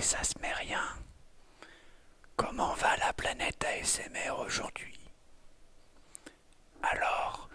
ça se met rien. Comment va la planète ASMR aujourd'hui? Alors,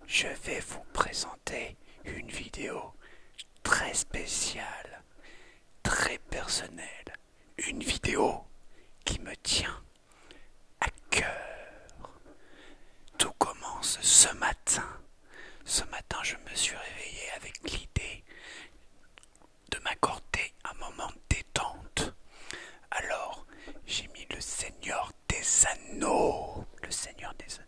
je vais vous présenter une vidéo très spéciale, très personnelle. Une vidéo qui me tient à cœur. Tout commence ce matin. Ce matin, je me suis réveillé avec l'idée de m'accorder un moment de détente. Alors, j'ai mis le Seigneur des Anneaux. Le Seigneur des Anneaux.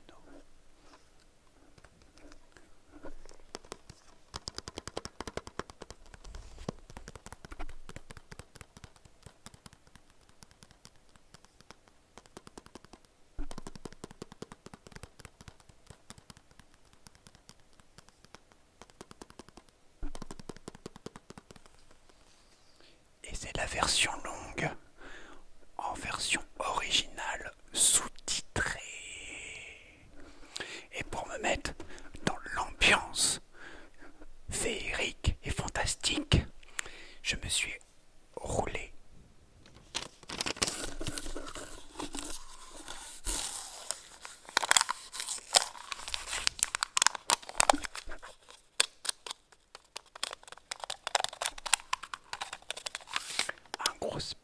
Et c'est la version longue, en version originale, sous-titrée. Et pour me mettre dans l'ambiance féerique et fantastique, je me suis roulé un gros spliff.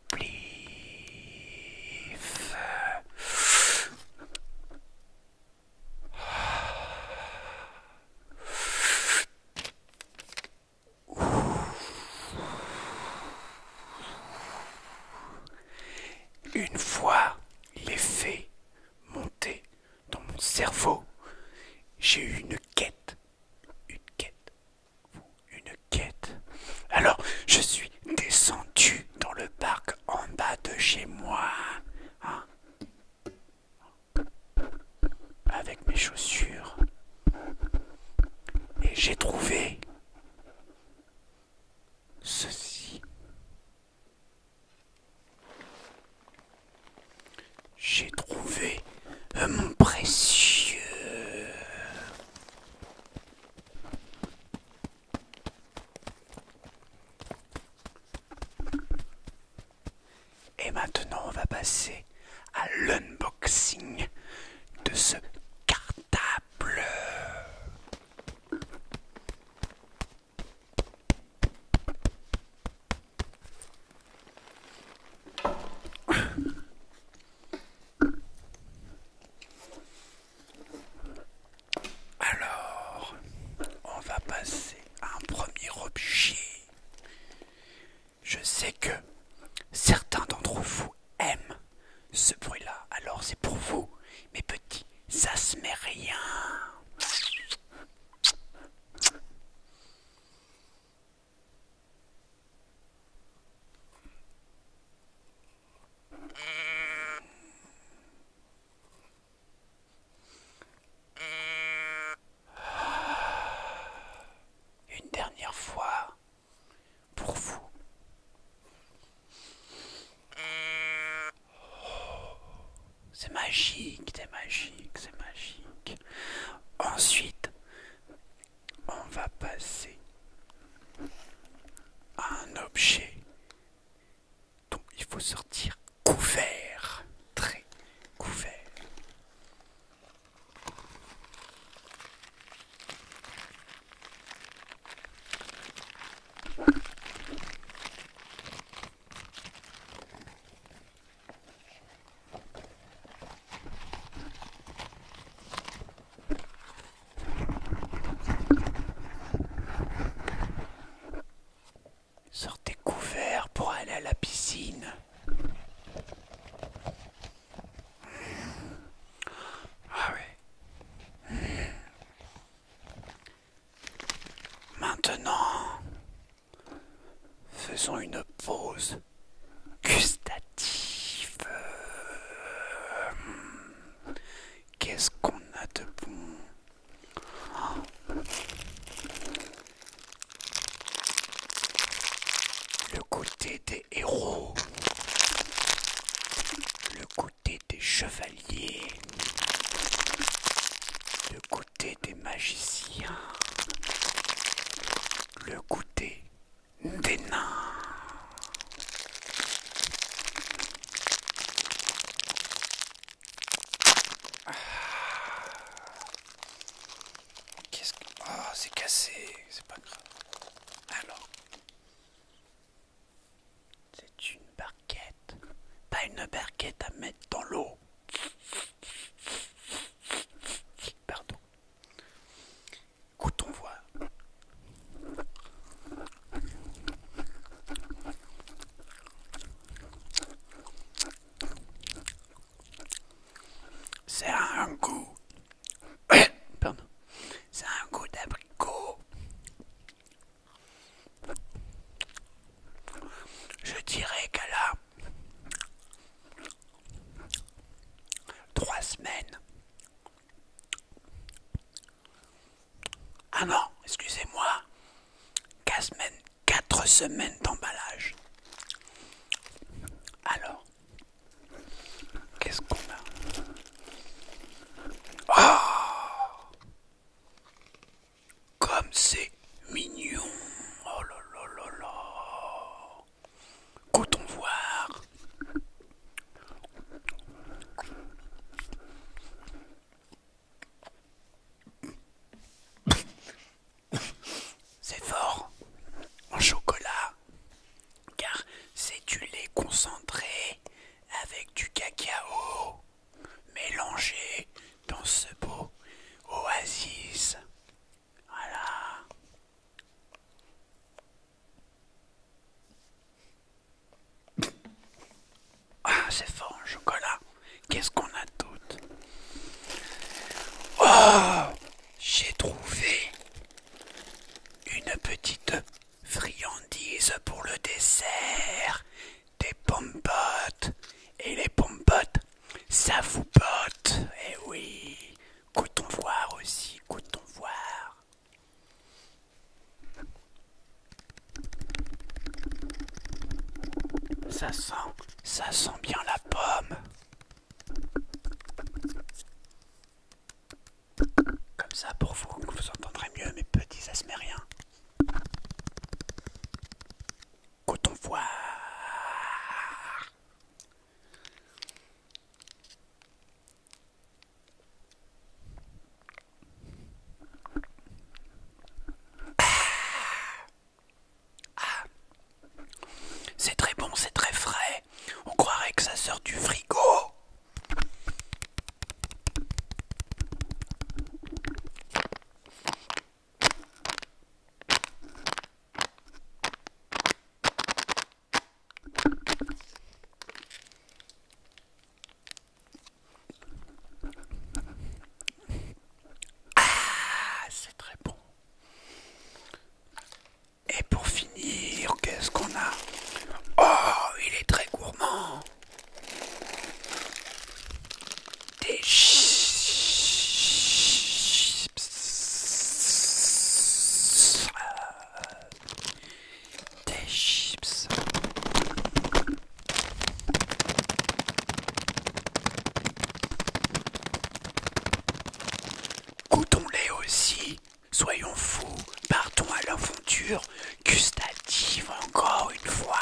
Une fois l'effet monté dans mon cerveau, j'ai eu une quête. Une quête. Une quête. Alors, je suis descendu dans le parc en bas de chez moi. Hein, avec mes chaussures. Et j'ai trouvé ceci. J'ai trouvé mon précieux. Et maintenant, on va passer à l'unboxing de ce cartable. Alors, on va passer à un premier objet. Je sais que certains d'entre vous aiment ce bruit-là, alors c'est pour vous, mes petits, ça se met rien. Une dernière fois, pour vous. C'est magique, c'est magique, c'est magique. Ensuite, on va passer à un objet dont il faut sortir couvert, très couvert. Sortez couvert pour aller à la piscine. Ah ouais. Maintenant, faisons une pause gustative. Qu'est-ce qu'on a de bon? Le goûter des héros, le goûter des chevaliers, le goûter des magiciens, le goûter des nains. c'est pas grave. Alors, c'est une barquette. Pas une barquette à mettre dans l'eau. Pardon. Écoutons voir. C'est un goût. Pardon. C'est un goût d'abricot. Je dirais qu'elle a 3 semaines. Ah non, excusez-moi. 4 semaines d'emballage. Alors, qu'est-ce qu'on a? Oh, comme c'est mignon. Oh là là là là. Goûtons voir. C'est fort en chocolat, car c'est du lait concentré avec du cacao mélangé dans ce beau oasis. Voilà. Ah, c'est fort en chocolat. Qu'est-ce qu'on a d'autre? Oh, j'ai trouvé une petite friandise pour le dessert. Des pommes-potes. Et les pommes-potes, ça vous botte. Eh oui. Goûtons voir aussi, goûtons voir. Ça sent bien la pomme. Comme ça pour vous, que vous entendrez mieux mes petits, ça se met rien. Goûtons voir. C'est très bon, c'est très frais. On croirait que ça sort du frigo. Ah, c'est très bon. Et pour finir, qu'est-ce qu'on a? Oh, il est très gourmand. Des chips. Des chips. Goûtons-les aussi. Soyons fous. Partons à l'aventure gustative encore une fois.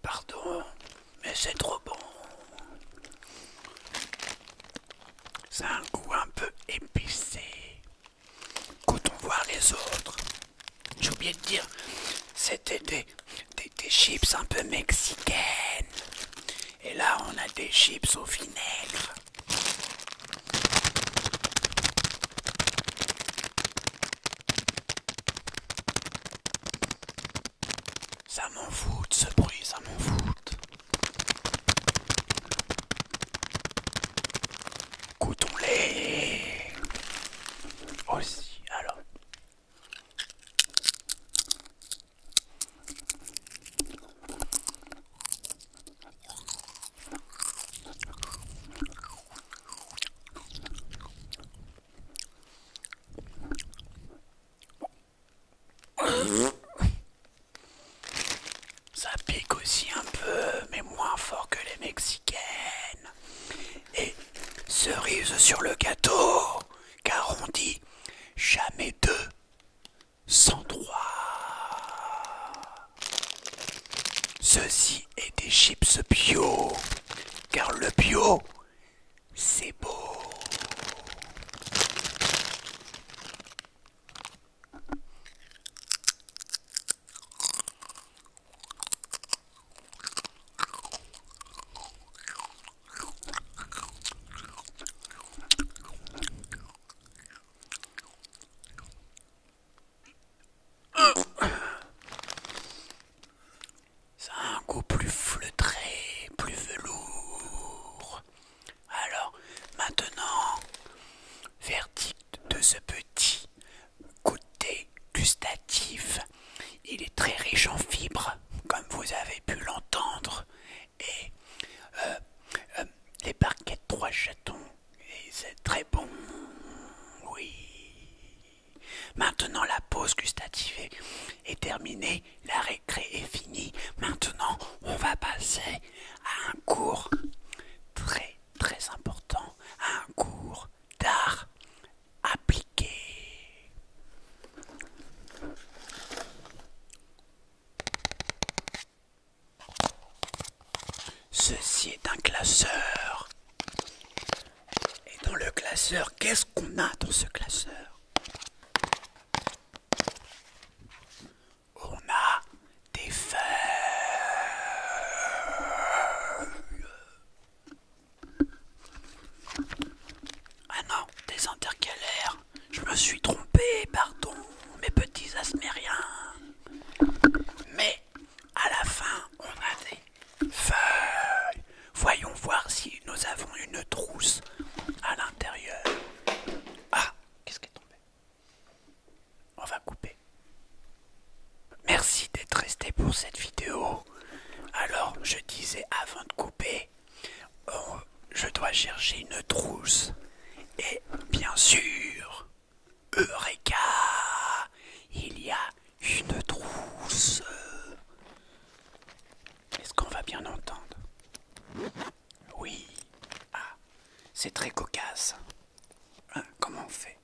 Pardon, mais c'est trop bon. C'est un goût un peu épicé. Goûtons voir les autres. J'ai oublié de dire, c'était des chips un peu mexicaines. Et là, on a des chips au vinaigre. Ça m'en fout ce bruit, ça m'en fout. Goûtons-les aussi, alors. Ça pique aussi un peu. Ceci est des chips bio, car le bio, c'est beau. Ça a un goût plus feutré, plus velours. Alors, maintenant, verdict de ce petit goûter gustatif. Il est très riche en fibres, comme vous avez pu l'entendre. Et les barquettes 3 chatons, et c'est très bon. Oui. Maintenant, la pause gustative est terminée, la récré est finie. Maintenant, on va passer à un cours très très important, à un cours d'art appliqué. Ceci est un classeur. Et dans le classeur, qu'est-ce qu'on a dans ce classeur? On a des feuilles. Ah non, des intercalaires. Je me suis trompé, pardon, mes petits asmériens. Mais à la fin, on a des feuilles. Voyons voir si nous avons une trousse à l'intérieur. Ah, qu'est-ce qui est tombé? On va couper. Merci d'être resté pour cette vidéo. Alors, je disais avant de couper, je dois chercher une trousse. Et bien sûr, Eureka! Il y a une trousse. Est-ce qu'on va bien entendre? Oui. Ah, c'est très cocasse. Hein, comment on fait?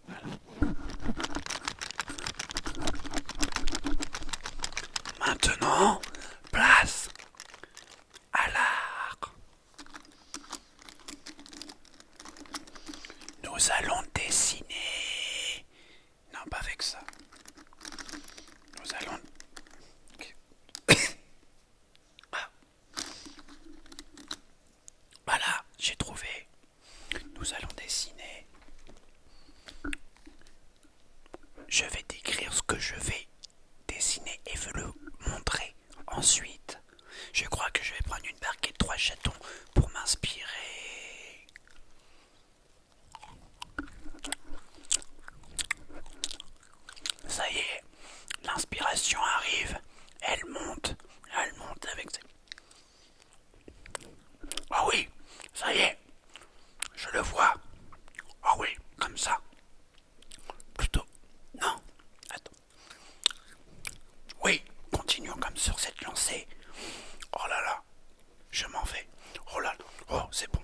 Voilà. Maintenant, place à l'art. Nous allons dessiner. Non, pas avec ça. Nous allons... Ah. Voilà, j'ai trouvé. Nous allons dessiner. Je vais décrire ce que je vais dessiner et vous le montrer ensuite. Je crois que je vais prendre une barquette 3 chatons pour m'inspirer. Ça y est, l'inspiration arrive. Elle monte avec ses... Ah oui, ça y est, je le vois. Ah oui, comme ça. Plutôt. Non, attends. Oui, continuons comme sur cette lancée. Oh là là, je m'en vais. Oh là là, oh c'est bon.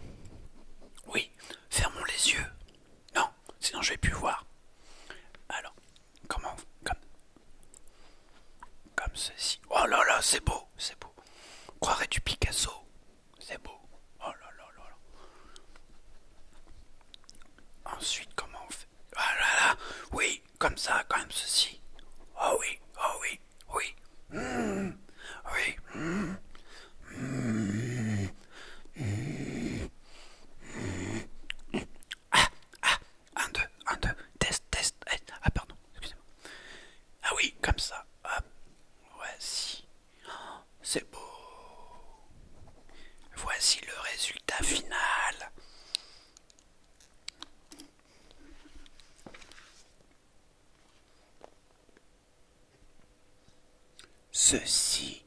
Oui, fermons les yeux. Non, sinon je vais plus voir. Alors, comment, comme ceci. Oh là là, c'est beau, c'est beau. On croirait du Picasso. C'est beau. Oh là là là là. Ensuite, comment on fait? Ah là là, oui, comme ça, comme ceci. Oh oui, oh oui, oui. Oui. Un, deux, test, test. Ah pardon, excusez-moi. Ah oui, comme ça. Hop, voici. C'est beau. Voici le résultat final. Ceci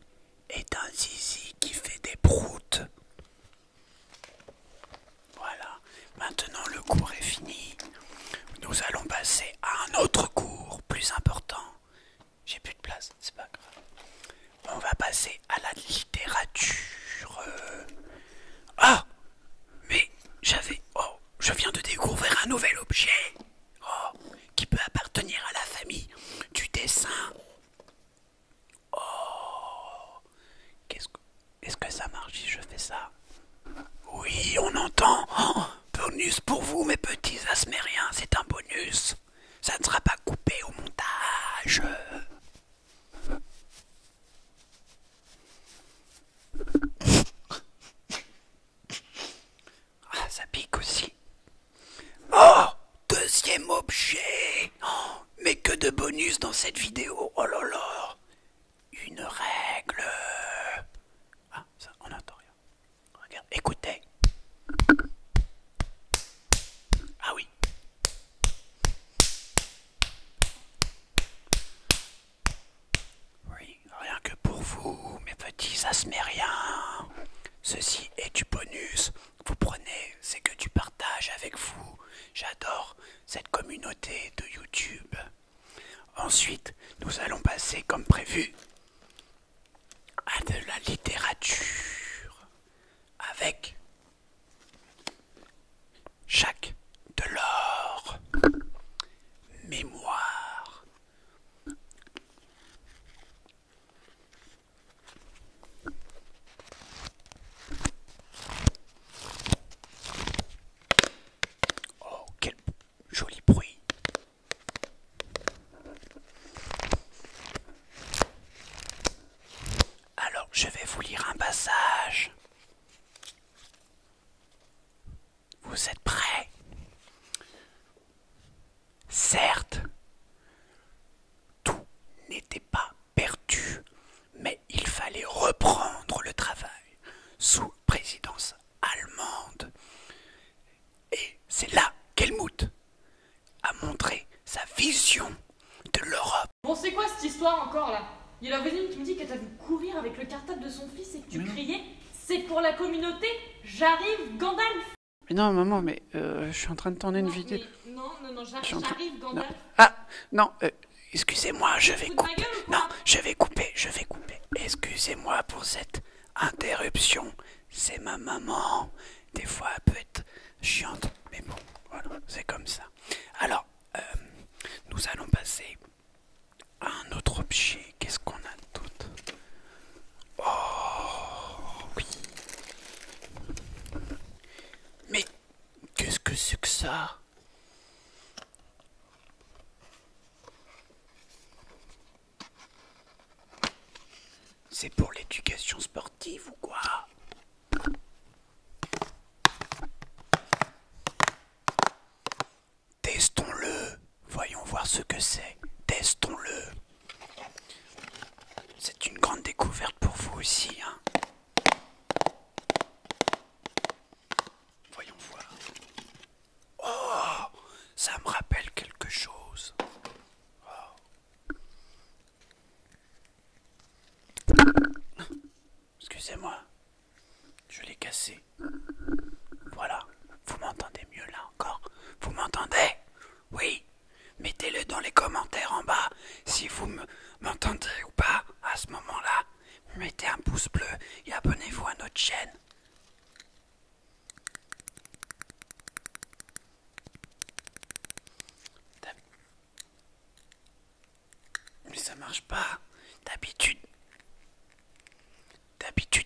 est un zizi qui fait des proutes. Voilà, maintenant le cours est fini. Nous allons passer à un autre cours plus important. J'ai plus de place, c'est pas grave. On va passer à la littérature. Ah, mais je viens de découvrir un nouvel objet. Oh, qui peut appartenir à la famille du dessin. Oh, Est-ce que ça marche si je fais ça? Oui, on entend. Oh, bonus pour vous, mes petits asmériens, c'est un bonus. Ça ne sera pas coupé au montage. Ah, ça pique aussi. Oh, deuxième objet. Oh, mais que de bonus dans cette vidéo. Oh là là. Une règle. Ah, ça, on n'entend rien. Regarde, écoutez. Ah oui. Oui, rien que pour vous, mes petits asmériens. Ceci est du bonus. Vous prenez, c'est que du partage avec vous. J'adore cette communauté de YouTube. Ensuite, nous allons passer, comme prévu, à de la littérature. Avec Jacques Delors. Mémoire. Oh, quel joli bruit. Alors, je vais vous lire un passage. Vous êtes prêts? Certes, tout n'était pas perdu, mais il fallait reprendre le travail sous présidence allemande. Et c'est là qu'Helmut a montré sa vision de l'Europe. Bon, c'est quoi cette histoire encore là? Il y a la voisine qui me dit qu'elle t'a vu courir avec le cartable de son fils et que tu criais c'est pour la communauté, j'arrive Gandalf. Mais non, maman, mais je suis en train de tourner une Non, vidéo. mais non, Non. j'arrive Gandalf. Ah, non, excusez-moi, je vais Fous de ma couper. gueule ou quoi? Non, je vais couper. Excusez-moi pour cette interruption. C'est ma maman. Des fois, elle peut être chiante, mais bon, voilà, c'est comme ça. Alors, nous allons passer à un autre objet. Qu'est-ce qu'on a d'autre? Oh, oui. Mais qu'est-ce que c'est que ça? C'est pour l'éducation sportive ou quoi? Testons-le. Voyons voir ce que c'est. Testons-le. C'est une grande découverte pour vous aussi, hein. Voyons voir. Oh, ça me rappelle quelque chose. Excusez-moi, je l'ai cassé. Voilà, vous m'entendez mieux là encore? Vous m'entendez? Oui, mettez-le dans les commentaires en bas si vous m'entendez ou pas à ce moment-là. Mettez un pouce bleu et abonnez-vous à notre chaîne. Mais ça marche pas. D'habitude,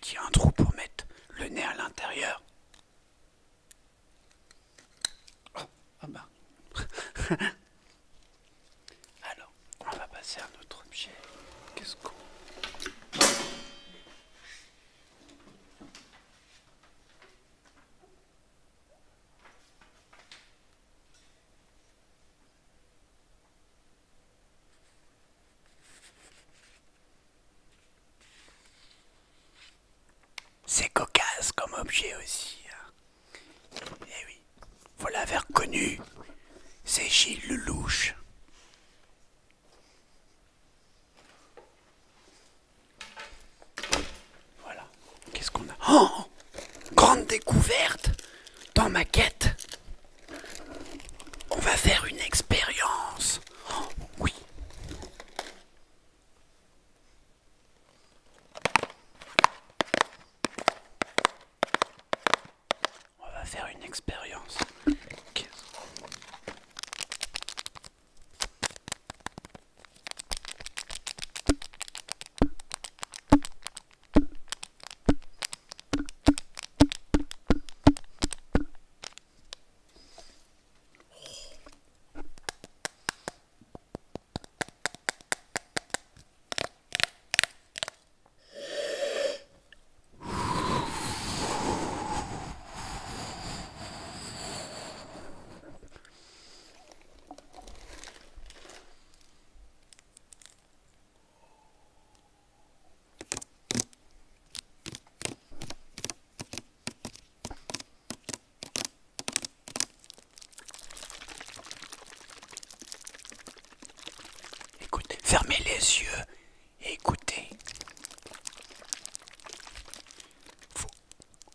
il y a un trou pour mettre le nez à l'intérieur. Oh, ah bah. Alors, on va passer à un autre objet. Qu'est-ce qu'on... C'est cocasse comme objet aussi. Eh oui, vous l'avez reconnu. C'est Gilles Lelouch. Voilà. Qu'est-ce qu'on a? Oh, grande découverte dans ma quête. On va faire une expérience. Oh, oui. On va faire une expérience. les yeux et écoutez.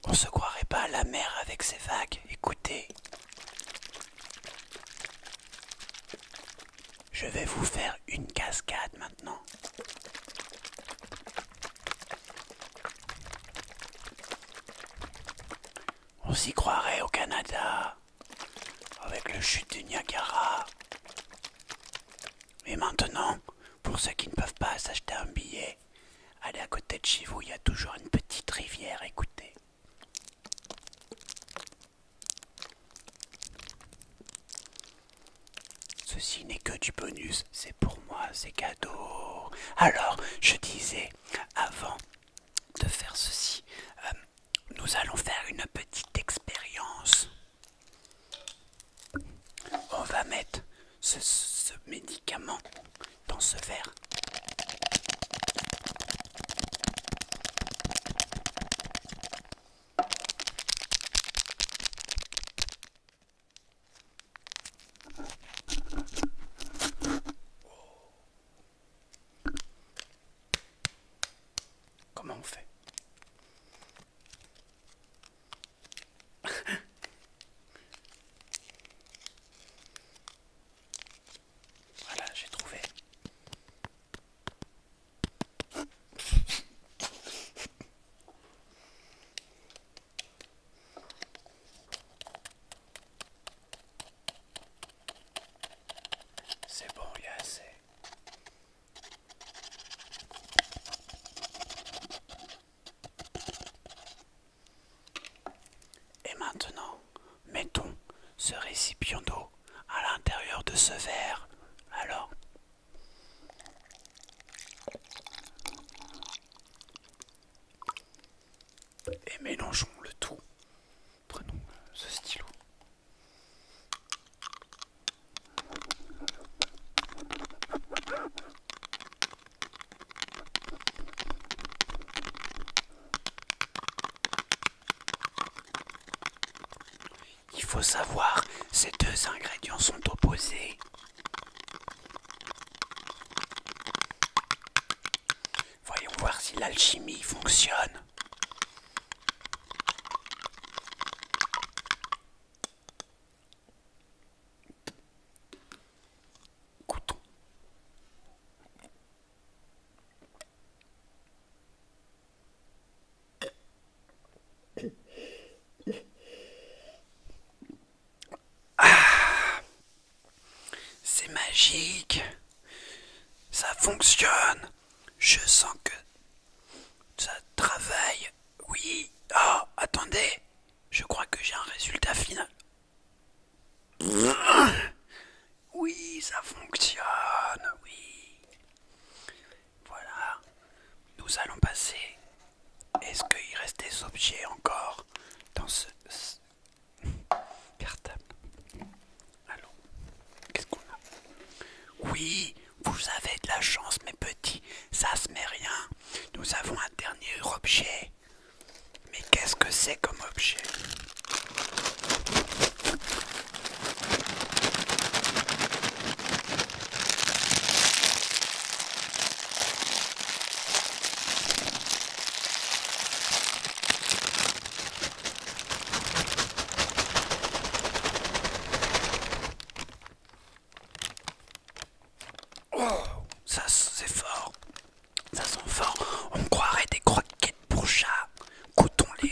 On se croirait pas à la mer avec ses vagues. Écoutez. Je vais vous faire une cascade maintenant. On s'y croirait au Canada, avec le chute du Niagara. Et maintenant, pour ceux qui ne peuvent pas s'acheter un billet, allez à côté de chez vous, il y a toujours une petite rivière, écoutez. Ceci n'est que du bonus, c'est pour moi, c'est cadeau. Alors, je disais, avant de faire ceci, nous allons faire une petite expérience. On va mettre ce médicament dans ce verre. Comment on fait? Voilà, j'ai trouvé. C'est bon, il y a assez. Et maintenant, mettons ce récipient d'eau à l'intérieur de ce verre. Alors, et mélangeons le tout. Prenons ce stylo. Il faut savoir, ces deux ingrédients sont opposés. Voyons voir si l'alchimie fonctionne. Goûtons. C'est magique. Ça fonctionne. Je sens que ça travaille. Oui. Oh, attendez. Je crois que j'ai un résultat final. Oui, ça fonctionne. Oui. Voilà. Nous allons passer. Est-ce qu'il reste des objets encore dans ce cartable? Alors, qu'est-ce qu'on a? Oui, vous avez de la chance, mes petits. Ça se met rien. Nous avons un dernier objet. Mais qu'est-ce que c'est comme objet? Oh, ça c'est fort. Ça sent fort. On croirait des croquettes pour chat. Goûtons-les.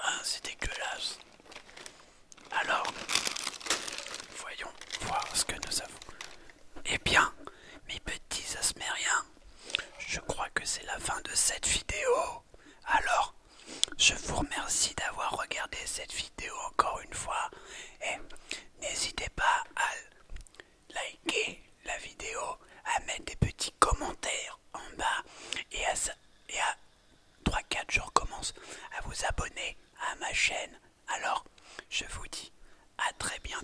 Ah, c'est dégueulasse. Alors, voyons voir ce que nous avons. Eh bien, mes petits asmériens, je crois que c'est la fin de cette vidéo. Alors, je vous remercie d'avoir regardé cette vidéo encore une fois. Et n'hésitez pas à liker la vidéo, à mettre des petits commentaires en bas et à 3-4 je recommence à vous vous abonner à ma chaîne. Alors, je vous dis à très bientôt.